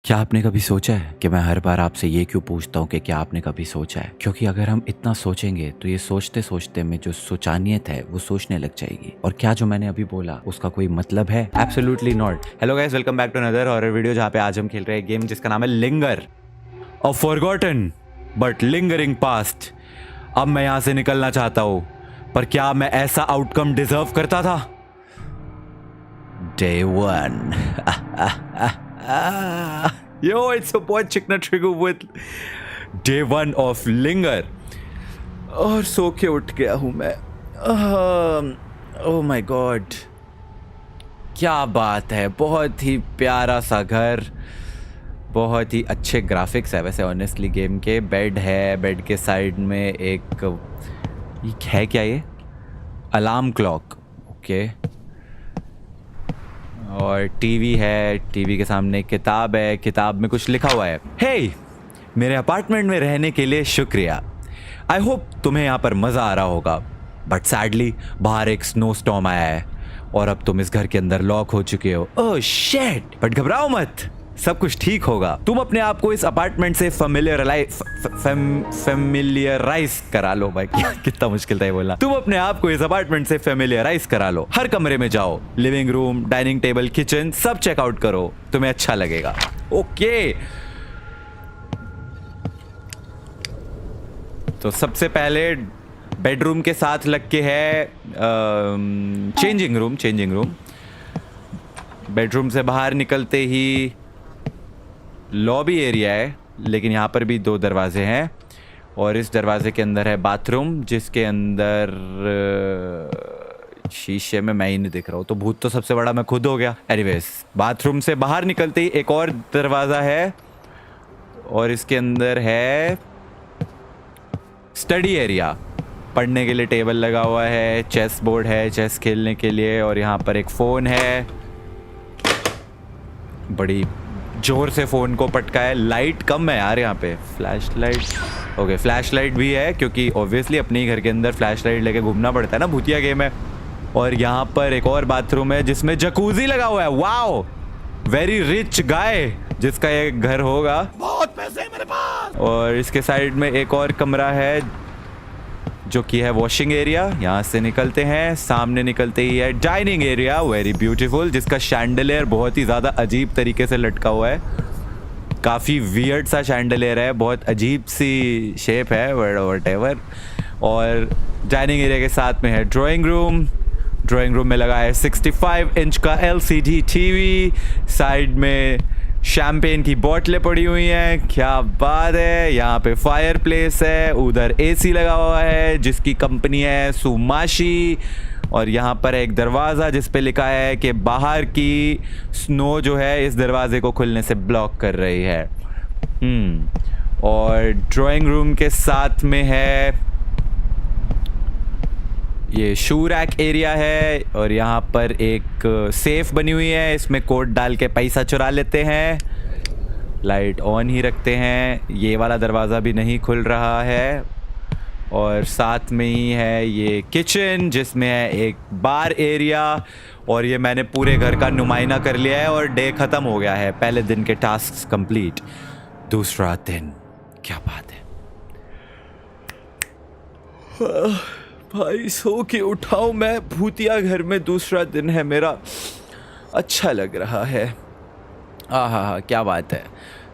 क्या आपने कभी सोचा है कि मैं हर बार आपसे ये क्यों पूछता हूँ कि क्या आपने कभी सोचा है? क्योंकि अगर हम इतना सोचेंगे तो ये सोचते सोचते में जो सोचानियत है वो सोचने लग जाएगी। और क्या जो मैंने अभी बोला उसका कोई मतलब है? Absolutely not. Hello guys, welcome back to another horror video जहाँ पे आज हम खेल रहे हैं गेम जिसका नाम है Linger, a forgotten but lingering past. अब मैं यहाँ से निकलना चाहता हूँ, पर क्या मैं ऐसा आउटकम डिजर्व करता था? Day 1. Yo, it's your boy Chikna Trigger with Day 1 of Linger. और सो के उठ गया हूँ मैं। ओह माय गॉड, क्या बात है। बहुत ही प्यारा सा घर, बहुत ही अच्छे ग्राफिक्स है वैसे ऑनेस्टली गेम के। बेड है, बेड के साइड में एक ये है क्या, ये अलार्म क्लॉक, ओके। और टीवी है, टीवी के सामने किताब है, किताब में कुछ लिखा हुआ है। हे, मेरे अपार्टमेंट में रहने के लिए शुक्रिया। आई होप तुम्हें यहाँ पर मज़ा आ रहा होगा, बट सैडली बाहर एक स्नो स्टॉर्म आया है और अब तुम इस घर के अंदर लॉक हो चुके हो। ओह शिट, बट घबराओ मत, सब कुछ ठीक होगा। तुम अपने आप को इस अपार्टमेंट से फेमिलियराइज करा लो। भाई कितना मुश्किल था ये बोलना। तुम अपने आप को इस अपार्टमेंट से फेमिलियराइज करा लो। हर कमरे में जाओ, living room, dining table, kitchen सब चेकआउट करो, तुम्हें अच्छा लगेगा। ओके, तो सबसे पहले बेडरूम के साथ लग के है चेंजिंग रूम। बेडरूम से बाहर निकलते ही लॉबी एरिया है, लेकिन यहाँ पर भी 2 दरवाजे हैं और इस दरवाजे के अंदर है बाथरूम, जिसके अंदर शीशे में मैं ही नहीं दिख रहा हूँ, तो भूत तो सबसे बड़ा मैं खुद हो गया। एनीवेज, बाथरूम से बाहर निकलते ही एक और दरवाज़ा है और इसके अंदर है स्टडी एरिया। पढ़ने के लिए टेबल लगा हुआ है, चेस बोर्ड है चेस खेलने के लिए, और यहाँ पर एक फ़ोन है। बड़ी जोर से फ़ोन को पटका है। लाइट कम है यार यहाँ पे, flash light. Okay, flash light भी है क्योंकि ऑब्वियसली अपने ही घर के अंदर फ्लैश लाइट लेके घूमना पड़ता है ना, भूतिया गेम है। और यहाँ पर एक और बाथरूम है जिसमें जकूजी लगा हुआ है। वाओ, वेरी रिच गाय जिसका ये घर होगा, बहुत पैसे है मेरे पास। और इसके साइड में एक और कमरा है जो कि है वॉशिंग एरिया। यहाँ से निकलते हैं, सामने निकलते ही है डाइनिंग एरिया, वेरी ब्यूटीफुल, जिसका शैंडलियर बहुत ही ज़्यादा अजीब तरीके से लटका हुआ है। काफ़ी वियर्ड सा शैंडलियर है, बहुत अजीब सी शेप है, व्हाटएवर। और डाइनिंग एरिया के साथ में है ड्राइंग रूम में लगा है 65 इंच का LCD टीवी। साइड में शैम्पेन की बोतलें पड़ी हुई हैं, क्या बात है। यहाँ पे फायर प्लेस है, उधर AC लगा हुआ है जिसकी कंपनी है सुमाशी। और यहाँ पर एक दरवाज़ा जिस पे लिखा है कि बाहर की स्नो जो है इस दरवाजे को खुलने से ब्लॉक कर रही है। और ड्राइंग रूम के साथ में है ये शू रैक एरिया है, और यहाँ पर एक सेफ बनी हुई है, इसमें कोड डाल के पैसा चुरा लेते हैं। लाइट ऑन ही रखते हैं। ये वाला दरवाज़ा भी नहीं खुल रहा है। और साथ में ही है ये किचन जिसमें है एक बार एरिया। और ये मैंने पूरे घर का नुमाइना कर लिया है और डे ख़त्म हो गया है, पहले दिन के टास्क कंप्लीट। दूसरा दिन, क्या बात है। भाई सो के उठाऊं मैं, भूतिया घर में दूसरा दिन है मेरा, अच्छा लग रहा है। हाँ, क्या बात है।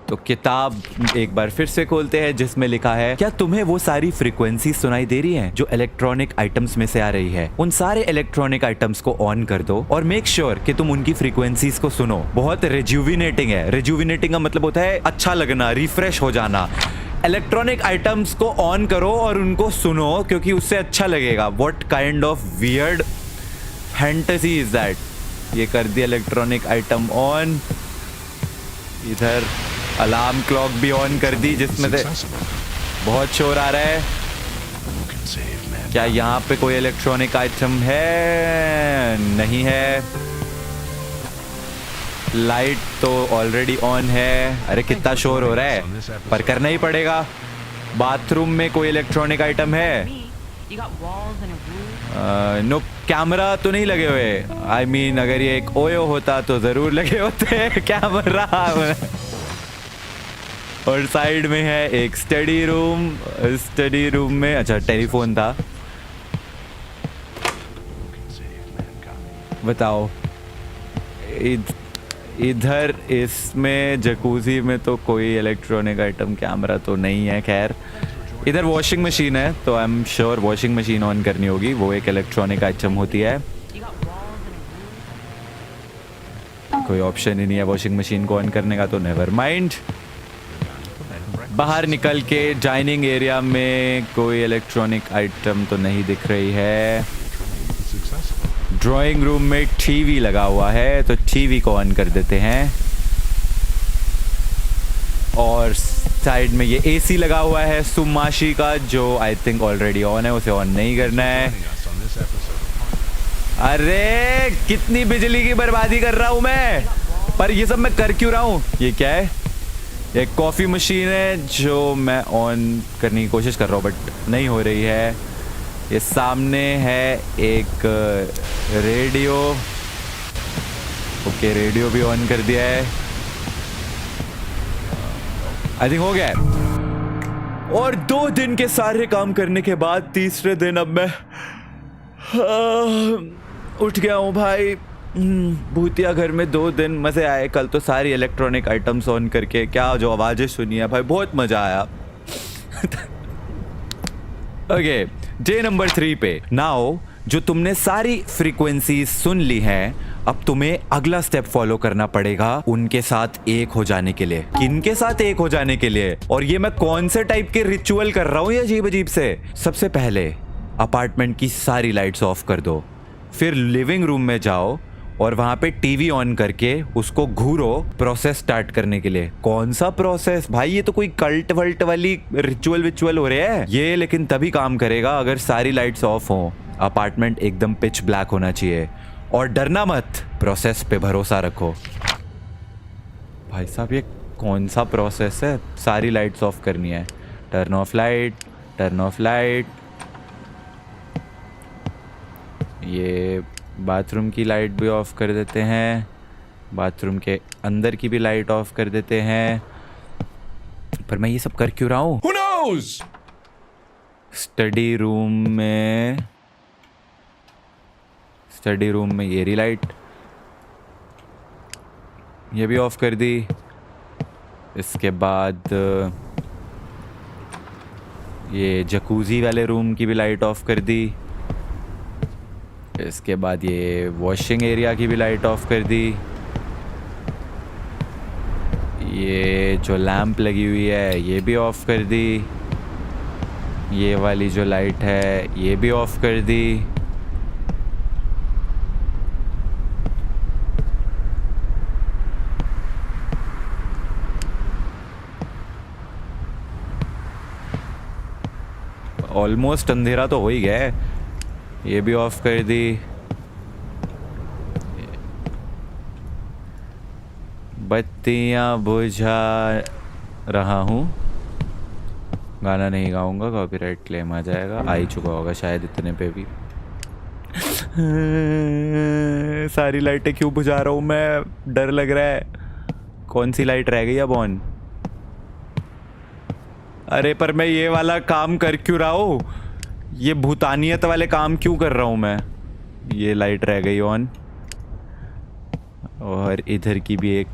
तो किताब एक बार फिर से खोलते हैं जिसमें लिखा है, क्या तुम्हें वो सारी फ्रीक्वेंसी सुनाई दे रही हैं जो इलेक्ट्रॉनिक आइटम्स में से आ रही है? उन सारे इलेक्ट्रॉनिक आइटम्स को ऑन कर दो और मेक श्योर कि तुम उनकी फ्रीक्वेंसीज को सुनो। बहुत रिजुविनेटिंग है। रिजुविनेटिंग का मतलब होता है अच्छा लगना, रिफ्रेश हो जाना। इलेक्ट्रॉनिक आइटम्स को ऑन करो और उनको सुनो क्योंकि उससे अच्छा लगेगा। What kind of weird fantasy is that. ये कर दिया इलेक्ट्रॉनिक आइटम ऑन। इधर अलार्म क्लॉक भी ऑन कर दी जिसमें से बहुत शोर आ रहा है। क्या यहाँ पे कोई इलेक्ट्रॉनिक आइटम है? नहीं है। लाइट तो ऑलरेडी ऑन है। अरे कितना शोर हो रहा है, पर करना ही पड़ेगा। बाथरूम में कोई इलेक्ट्रॉनिक आइटम है? नो, कैमरा तो नहीं लगे हुए। आई मीन अगर ये एक ओयो होता तो जरूर लगे होते कैमरा। और साइड में है एक स्टडी रूम। स्टडी रूम में अच्छा टेलीफोन था। बताओ इधर इसमें जकूजी में तो कोई इलेक्ट्रॉनिक आइटम कैमरा तो नहीं है। खैर इधर वॉशिंग मशीन है तो I am sure washing machine on करनी होगी, वो एक इलेक्ट्रॉनिक आइटम होती है। कोई ऑप्शन ही नहीं है वॉशिंग मशीन को ऑन करने का, तो नेवर माइंड। बाहर निकल के डाइनिंग एरिया में कोई इलेक्ट्रॉनिक आइटम तो नहीं दिख रही है। ड्राइंग रूम में टीवी लगा हुआ है तो टीवी को ऑन कर देते हैं। और साइड में ये एसी लगा हुआ है सुमाशी का, जो आई थिंक ऑलरेडी ऑन है, उसे ऑन नहीं करना है। अरे कितनी बिजली की बर्बादी कर रहा हूं मैं, पर ये सब मैं कर क्यों रहा हूं? ये क्या है? एक कॉफ़ी मशीन है जो मैं ऑन करने की कोशिश कर रहा हूँ बट नहीं हो रही है। ये सामने है एक रेडियो। ओके रेडियो भी ऑन कर दिया है, आई थिंक हो गया है। और 2 दिन के सारे काम करने के बाद तीसरे दिन अब मैं उठ गया हूँ भाई। भूतिया घर में 2 दिन मज़े आए। कल तो सारी इलेक्ट्रॉनिक आइटम्स ऑन करके क्या जो आवाज़ें सुनी है भाई, बहुत मज़ा आया। ओके डे नंबर 3 पे नाउ जो तुमने सारी फ्रीक्वेंसीज सुन ली हैं, अब तुम्हें अगला स्टेप फॉलो करना पड़ेगा उनके साथ एक हो जाने के लिए। किनके साथ एक हो जाने के लिए? और ये मैं कौन से टाइप के रिचुअल कर रहा हूँ ये अजीब अजीब से। सबसे पहले अपार्टमेंट की सारी लाइट्स ऑफ कर दो, फिर लिविंग रूम में जाओ और वहां पे टीवी ऑन करके उसको घूरो प्रोसेस स्टार्ट करने के लिए। कौन सा प्रोसेस भाई? ये तो कोई कल्ट वल्ट वाली रिचुअल विचुअल हो रहे हैं ये, लेकिन तभी काम करेगा अगर सारी लाइट्स ऑफ हो। अपार्टमेंट एकदम पिच ब्लैक होना चाहिए और डरना मत, प्रोसेस पे भरोसा रखो। भाई साहब ये कौन सा प्रोसेस है? सारी लाइट्स ऑफ करनी है। Turn off light, turn off light. ये बाथरूम की लाइट भी ऑफ कर देते हैं, बाथरूम के अंदर की भी लाइट ऑफ कर देते हैं। पर मैं ये सब कर क्यों रहा हूँ? Who knows? स्टडी रूम में ये रही लाइट, ये भी ऑफ कर दी। इसके बाद ये जकूजी वाले रूम की भी लाइट ऑफ कर दी। इसके बाद ये वॉशिंग एरिया की भी लाइट ऑफ कर दी। ये जो लैंप लगी हुई है ये भी ऑफ कर दी। ये वाली जो लाइट है ये भी ऑफ कर दी। ऑलमोस्ट अंधेरा तो हो ही गया है। ये भी ऑफ कर दी। बत्तियां बुझा रहा हूँ। गाना नहीं गाऊंगा, कॉपीराइट क्लेम आ जाएगा। आ ही चुका होगा शायद इतने पे भी। सारी लाइटें क्यों बुझा रहा हूँ मैं? डर लग रहा है। कौन सी लाइट रह गई अब ऑन? अरे पर मैं ये वाला काम कर क्यों रहा हूँ? ये भूतानियत वाले काम क्यों कर रहा हूँ मैं? ये लाइट रह गई ऑन। और इधर की भी एक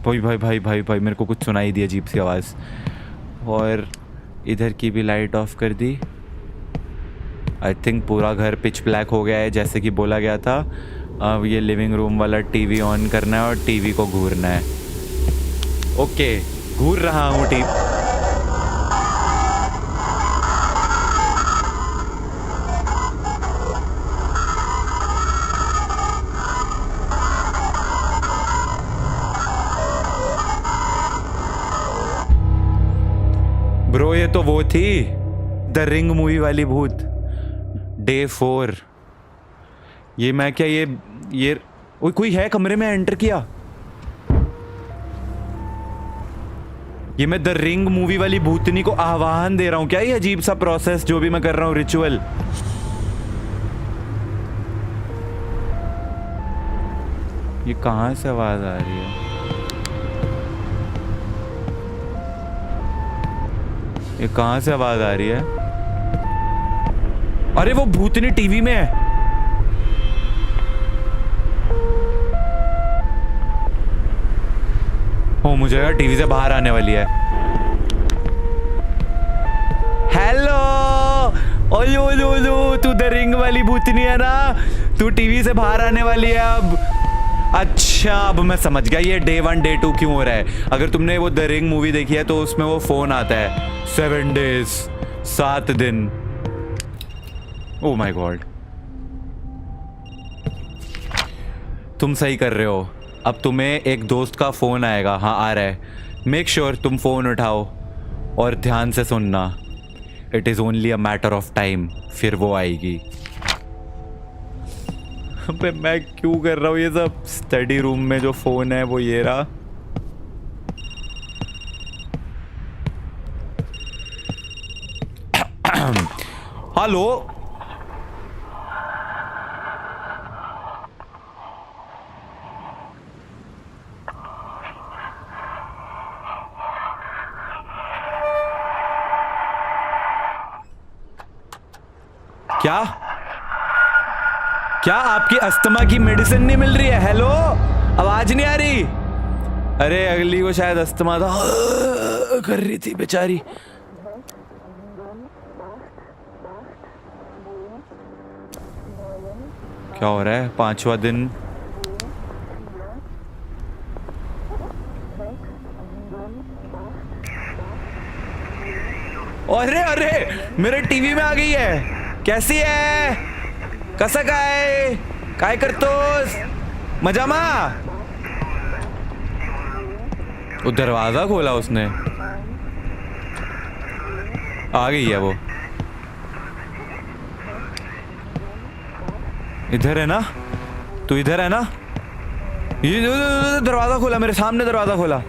भाई भाई भाई भाई भाई मेरे को कुछ सुनाई दी अजीब सी आवाज़। और इधर की भी लाइट ऑफ कर दी। आई थिंक पूरा घर पिच ब्लैक हो गया है जैसे कि बोला गया था। अब ये लिविंग रूम वाला टीवी ऑन करना है और टीवी को घूरना है। ओके घूर रहा हूँ टीवी। ब्रो ये तो वो थी द रिंग मूवी वाली भूत। डे 4। ये मैं क्या ये कोई है कमरे में एंटर किया? ये मैं द रिंग मूवी वाली भूतनी को आह्वान दे रहा हूं क्या? ये अजीब सा प्रोसेस जो भी मैं कर रहा हूं रिचुअल। ये कहां से आवाज आ रही है? ये कहां से आवाज आ रही है? अरे वो भूतनी टीवी में है। ओ मुझे लगा टीवी से बाहर आने वाली है। हेलो ओयो ओयो ओयो, तू द रिंग वाली भूतनी है ना? तू टीवी से बाहर आने वाली है अब। अच्छा अब मैं समझ गया ये डे 1 डे 2 क्यों हो रहा है। अगर तुमने वो द रिंग मूवी देखी है तो उसमें वो फोन आता है 7 days 7 दिन। ओह माय गॉड, तुम सही कर रहे हो। अब तुम्हें एक दोस्त का फोन आएगा। हाँ आ रहा है। मेक श्योर तुम फोन उठाओ और ध्यान से सुनना। It is only a matter of time, फिर वो आएगी। अबे मैं क्यों कर रहा हूँ ये सब? स्टडी रूम में जो फोन है वो ये रहा। हेलो क्या क्या आपकी अस्थमा की मेडिसिन नहीं मिल रही है? हेलो आवाज नहीं आ रही? अरे अगली को शायद अस्थमा था कर रही थी बेचारी। क्या हो रहा है? 5वां दिन। अरे अरे मेरे टीवी में आ गई है। कैसी है? कसं काय करतोस? मजामा? वो दरवाजा खोला उसने। आ गई है वो। इधर है ना? तू इधर है ना? ये दरवाजा खोला, मेरे सामने दरवाजा खोला।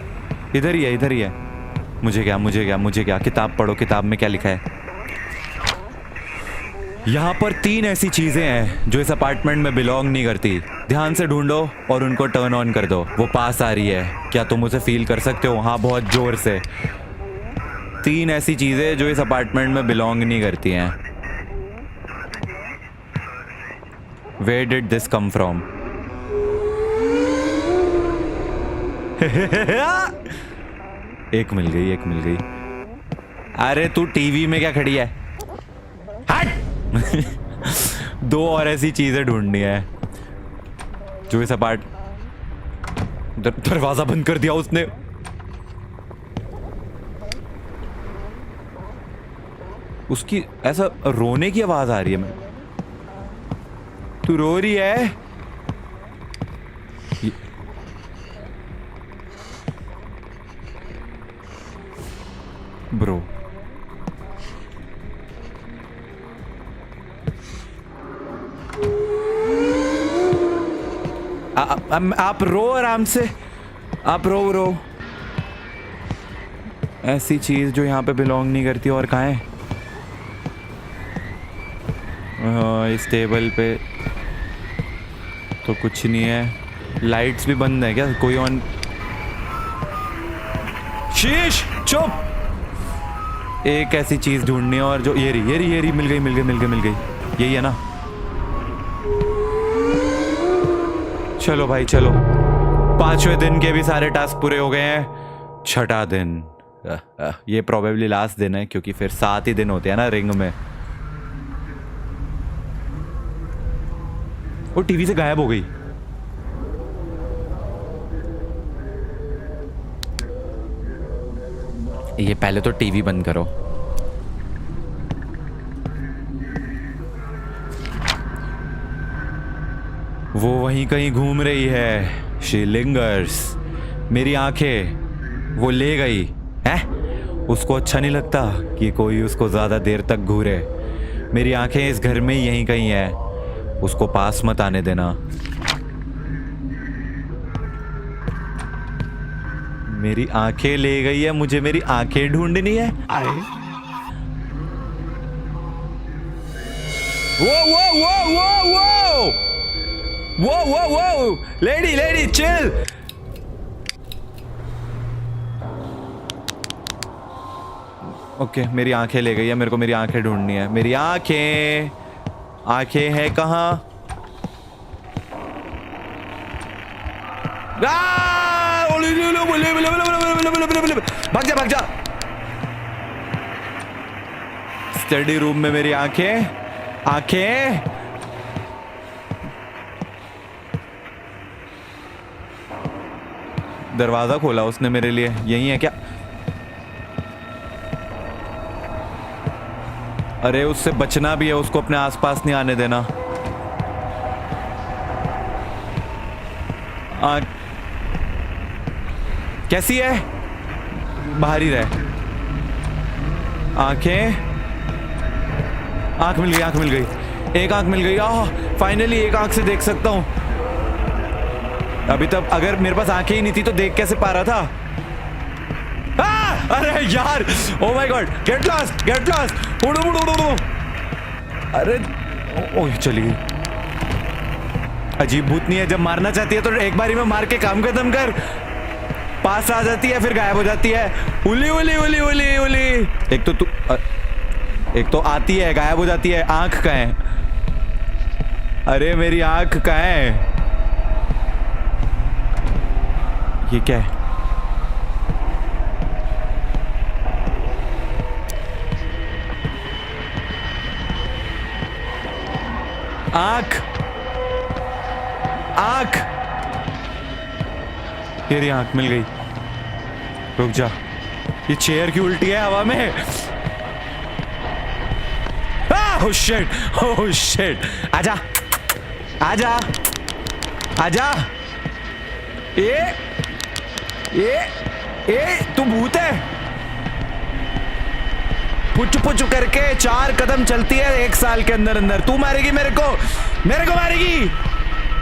इधर ही है, इधर ही है। मुझे क्या मुझे क्या मुझे क्या? किताब पढ़ो, किताब में क्या लिखा है? यहाँ पर 3 ऐसी चीजें हैं जो इस अपार्टमेंट में बिलोंग नहीं करती। ध्यान से ढूंढो और उनको टर्न ऑन कर दो। वो पास आ रही है। क्या तुम उसे फील कर सकते हो? हाँ बहुत जोर से। 3 ऐसी चीजें जो इस अपार्टमेंट में बिलोंग नहीं करती हैं। Where did this come from? एक मिल गई, एक मिल गई। अरे तू टीवी में क्या खड़ी है? हट! 2 और ऐसी चीजें ढूंढनी है जो इस दरवाजा बंद कर दिया उसने। उसकी ऐसा रोने की आवाज आ रही है। मैं तू रो रही है? ब्रो आप रो आराम से। आप रो। ऐसी चीज जो यहाँ पे बिलोंग नहीं करती। और कहाँ है? इस टेबल पे तो कुछ नहीं है। लाइट्स भी बंद है क्या? कोई ऑन? शीश चुप। एक ऐसी चीज ढूंढनी है और जो ये रही मिल गई। यही है ना? चलो भाई चलो। 5वें दिन के भी सारे टास्क पूरे हो गए हैं। 6ठा दिन। ये प्रोबेबली लास्ट दिन है क्योंकि फिर 7 ही दिन होते हैं ना रिंग में। वो टीवी से गायब हो गई। ये पहले तो टीवी बंद करो। वो वहीं कहीं घूम रही है। She lingers. मेरी आंखें वो ले गई है। उसको अच्छा नहीं लगता कि कोई उसको ज्यादा देर तक घूरे। मेरी आंखें इस घर में ही यहीं कहीं है। उसको पास मत आने देना। मेरी आंखें ले गई है। मुझे मेरी आंखें ढूंढनी है। आए वो लेडी चिल। ओके मेरी आंखें ले गई है, मेरे को मेरी आंखें ढूंढनी है। मेरी आंखें, आंखें है कहाँ? भाग जा भाग जा। स्टडी रूम में मेरी आंखें, आंखें। दरवाजा खोला उसने मेरे लिए, यही है क्या? अरे उससे बचना भी है, उसको अपने आसपास नहीं आने देना। कैसी है? बाहर ही रहे। आंखें, आंख मिल गई, आंख मिल गई, एक आंख मिल गई। फाइनली एक आंख से देख सकता हूं। अभी तक अगर मेरे पास आंखें ही नहीं थी तो देख कैसे पा रहा था? अरे यार, oh my God, get lost, get lost. उड़ो उड़ो उड़ो। अरे ओह चली गई। अजीब भूतनी है, जब मारना चाहती है तो एक बारी में मार के काम खत्म कर। पास आ जाती है फिर गायब हो जाती है। उली उली उली उली उली। एक तो आती है गायब हो जाती है। आंख कहाँ है? अरे मेरी आंख कहाँ है? ये क्या है? आंख, आंख, तेरी आंख मिल गई। रुक जा, ये चेयर की उल्टी है हवा में। Oh shit, oh shit. आजा आजा आजा। ये तू भूत है? पुचु पुचु करके 4 कदम चलती है 1 साल के अंदर अंदर। तू मारेगी मेरे को, मेरे को मारेगी।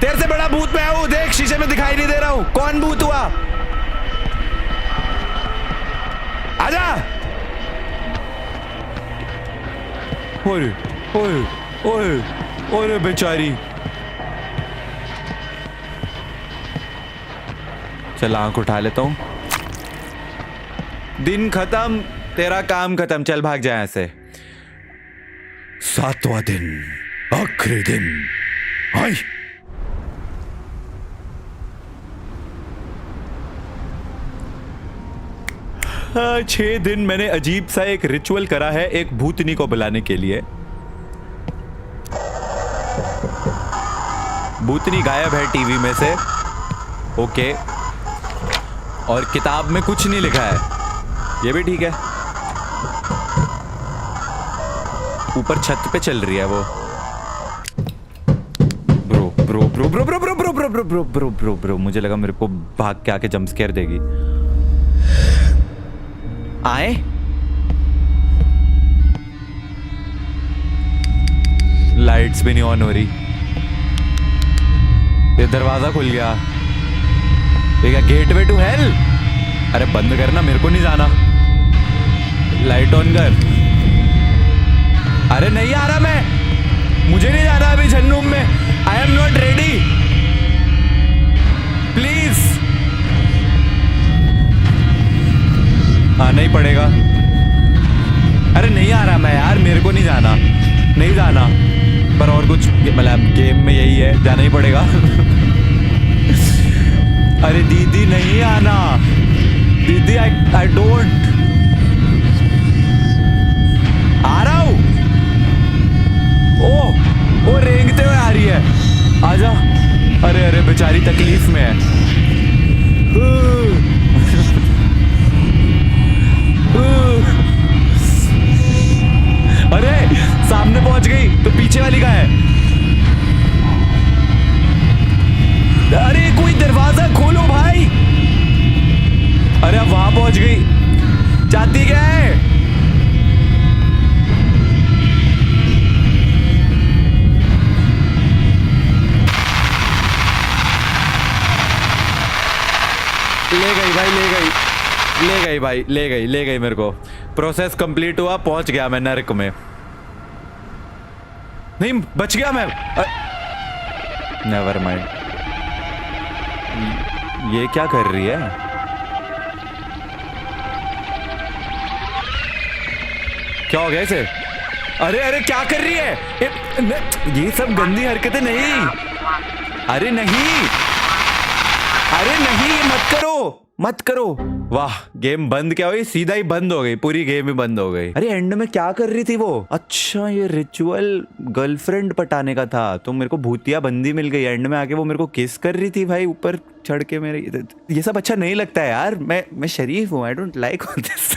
तेरे से बड़ा भूत मैं हूं। देख शीशे में दिखाई नहीं दे रहा हूं। कौन भूत हुआ? आजा। ओए ओए ओए ओए बेचारी। चल आंख उठा लेता हूं। दिन खत्म, तेरा काम खत्म। चल भाग जाए ऐसे। 7वां दिन, आखिरी दिन। आई 6 दिन मैंने अजीब सा एक रिचुअल करा है एक भूतनी को बुलाने के लिए। भूतनी गायब है टीवी में से। ओके, और किताब में कुछ नहीं लिखा है, ये भी ठीक है। ऊपर छत पे चल रही है वो। Bro bro bro bro bro bro bro bro bro bro bro bro bro मुझे लगा मेरे को भाग के आके जंप स्केयर देगी। आए लाइट्स भी नहीं ऑन हो रही। ये दरवाजा खुल गया। ये क्या गेटवे टू हेल? अरे बंद करना, मेरे को नहीं जाना। लाइट ऑन कर। अरे नहीं आ रहा मैं, मुझे नहीं जाना अभी जन्नूम में। I am not ready, please. आना ही पड़ेगा। अरे नहीं आ रहा मैं यार, मेरे को नहीं जाना, नहीं जाना। पर और कुछ मतलब गेम में यही है, जाना ही पड़ेगा। अरे दीदी नहीं आना, दीदी आई डोंट। आ रहा हूं। ओ रेंगते हुए आ रही है। आजा। अरे अरे बेचारी तकलीफ में है। अरे सामने पहुंच गई तो पीछे वाली का है। अरे कोई दरवाजा खोलो भाई। अरे अब वहां पहुंच गई। चाहती क्या है? ले गई भाई, ले गई, ले गई भाई, ले गई, ले गई। मेरे को प्रोसेस कंप्लीट हुआ, पहुंच गया मैं नर्क में। नहीं बच गया मैं। Never mind. ये क्या कर रही है? क्या हो गया इसे? अरे अरे क्या कर रही है ये सब गंदी हरकतें नहीं। अरे नहीं, अरे नहीं, मत करो मत करो। वाह, गेम बंद क्या हुई? सीधा ही बंद हो गई, पूरी गेम ही बंद हो गई। अरे एंड में क्या कर रही थी वो? अच्छा, ये रिचुअल गर्लफ्रेंड पटाने का था, तो मेरे को भूतिया बंदी मिल गई। एंड में आके वो मेरे को किस कर रही थी भाई, ऊपर चढ़ के मेरे। ये सब अच्छा नहीं लगता है यार। मैं शरीफ हूँ, I don't like all this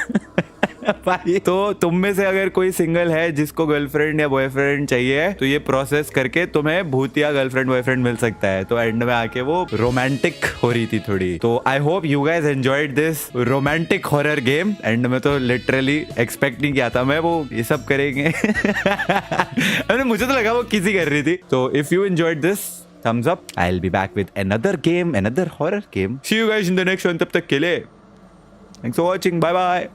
भाई। तो तुम में से अगर कोई सिंगल है जिसको गर्लफ्रेंड या बॉयफ्रेंड चाहिए, तो ये प्रोसेस करके तुम्हें भूतिया गर्लफ्रेंड बॉयफ्रेंड मिल सकता है। तो एंड में आके वो रोमांटिक हो रही थी थोड़ी। तो I hope you guys enjoyed this romantic horror game. And में तो लिटरली एक्सपेक्ट नहीं किया था मैं वो ये सब करेंगे अरे मुझे तो लगा वो किसी कर रही थी। तो if you enjoyed this, thumbs up. I'll be back with another game, another horror game. See you guys in the next one. तब तक के लिए thanks for watching. Bye bye.